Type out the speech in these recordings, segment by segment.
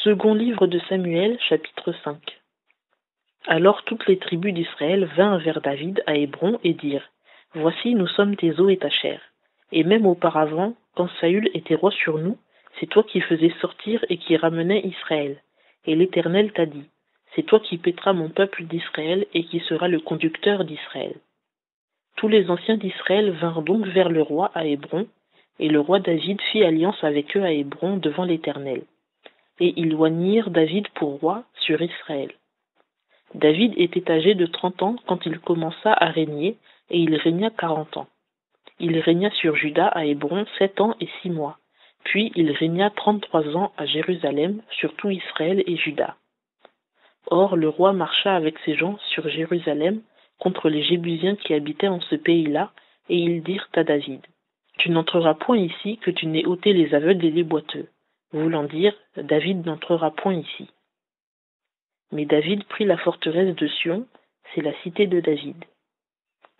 Second livre de Samuel, chapitre 5. Alors toutes les tribus d'Israël vinrent vers David à Hébron et dirent : Voici, nous sommes tes os et ta chair. Et même auparavant, quand Saül était roi sur nous, c'est toi qui faisais sortir et qui ramenais Israël. Et l'Éternel t'a dit : C'est toi qui paîtras mon peuple d'Israël et qui seras le conducteur d'Israël. Tous les anciens d'Israël vinrent donc vers le roi à Hébron, et le roi David fit alliance avec eux à Hébron devant l'Éternel. Et ils oignirent David pour roi sur Israël. David était âgé de 30 ans quand il commença à régner, et il régna 40 ans. Il régna sur Juda à Hébron 7 ans et 6 mois. Puis il régna 33 ans à Jérusalem sur tout Israël et Juda. Or le roi marcha avec ses gens sur Jérusalem contre les Jébusiens qui habitaient en ce pays-là, et ils dirent à David : Tu n'entreras point ici que tu n'aies ôté les aveugles et les boiteux. Voulant dire, David n'entrera point ici. Mais David prit la forteresse de Sion, c'est la cité de David.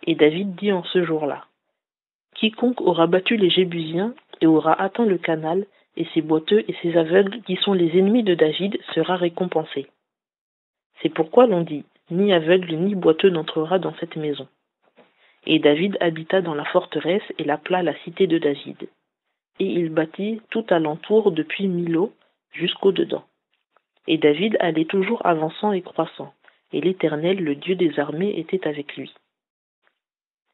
Et David dit en ce jour-là : Quiconque aura battu les Jébusiens et aura atteint le canal, et ses boiteux et ses aveugles qui sont les ennemis de David sera récompensé. C'est pourquoi l'on dit : Ni aveugle ni boiteux n'entrera dans cette maison. Et David habita dans la forteresse et l'appela la cité de David. Et il bâtit tout alentour depuis Milo jusqu'au dedans. Et David allait toujours avançant et croissant, et l'Éternel, le Dieu des armées, était avec lui.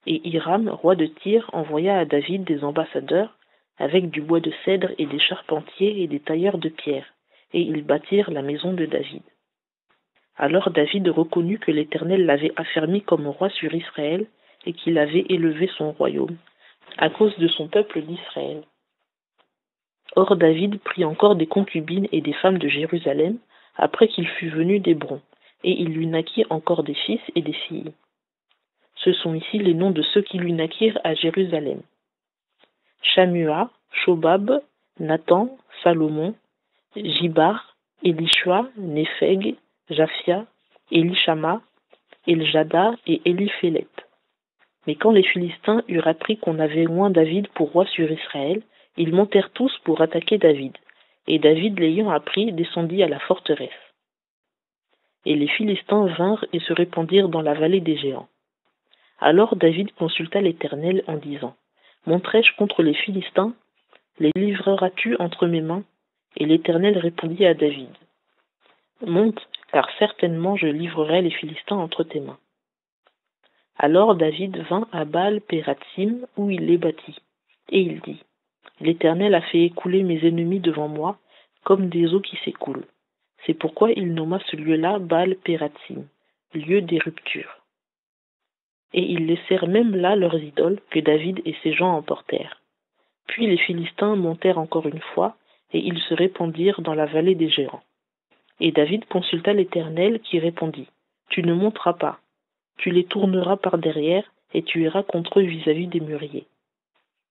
Et Hiram, roi de Tyr, envoya à David des ambassadeurs, avec du bois de cèdre et des charpentiers et des tailleurs de pierre, et ils bâtirent la maison de David. Alors David reconnut que l'Éternel l'avait affermi comme roi sur Israël, et qu'il avait élevé son royaume, à cause de son peuple d'Israël. Or David prit encore des concubines et des femmes de Jérusalem, après qu'il fut venu d'Hébron, et il lui naquit encore des fils et des filles. Ce sont ici les noms de ceux qui lui naquirent à Jérusalem : Shamua, Shobab, Nathan, Salomon, Jibar, Elishua, Népheg, Japhia, Elishama, Eljada et Eliphélet. Mais quand les Philistins eurent appris qu'on avait oint David pour roi sur Israël, ils montèrent tous pour attaquer David, et David l'ayant appris descendit à la forteresse. Et les Philistins vinrent et se répandirent dans la vallée des géants. Alors David consulta l'Éternel en disant : Monterai-je contre les Philistins ? Les livreras-tu entre mes mains ? Et l'Éternel répondit à David : Monte, car certainement je livrerai les Philistins entre tes mains. Alors David vint à Baal-Pératsim, où il les bâtit, et il dit : L'Éternel a fait écouler mes ennemis devant moi, comme des eaux qui s'écoulent. C'est pourquoi il nomma ce lieu-là Baal-Pératsim, lieu des ruptures. Et ils laissèrent même là leurs idoles que David et ses gens emportèrent. Puis les Philistins montèrent encore une fois, et ils se répandirent dans la vallée des géants. Et David consulta l'Éternel, qui répondit : Tu ne monteras pas. Tu les tourneras par derrière, et tu iras contre eux vis-à-vis des mûriers.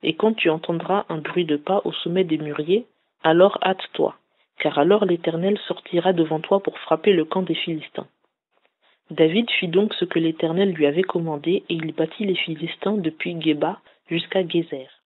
Et quand tu entendras un bruit de pas au sommet des mûriers, alors hâte-toi, car alors l'Éternel sortira devant toi pour frapper le camp des Philistins. David fit donc ce que l'Éternel lui avait commandé, et il battit les Philistins depuis Géba jusqu'à Gézer.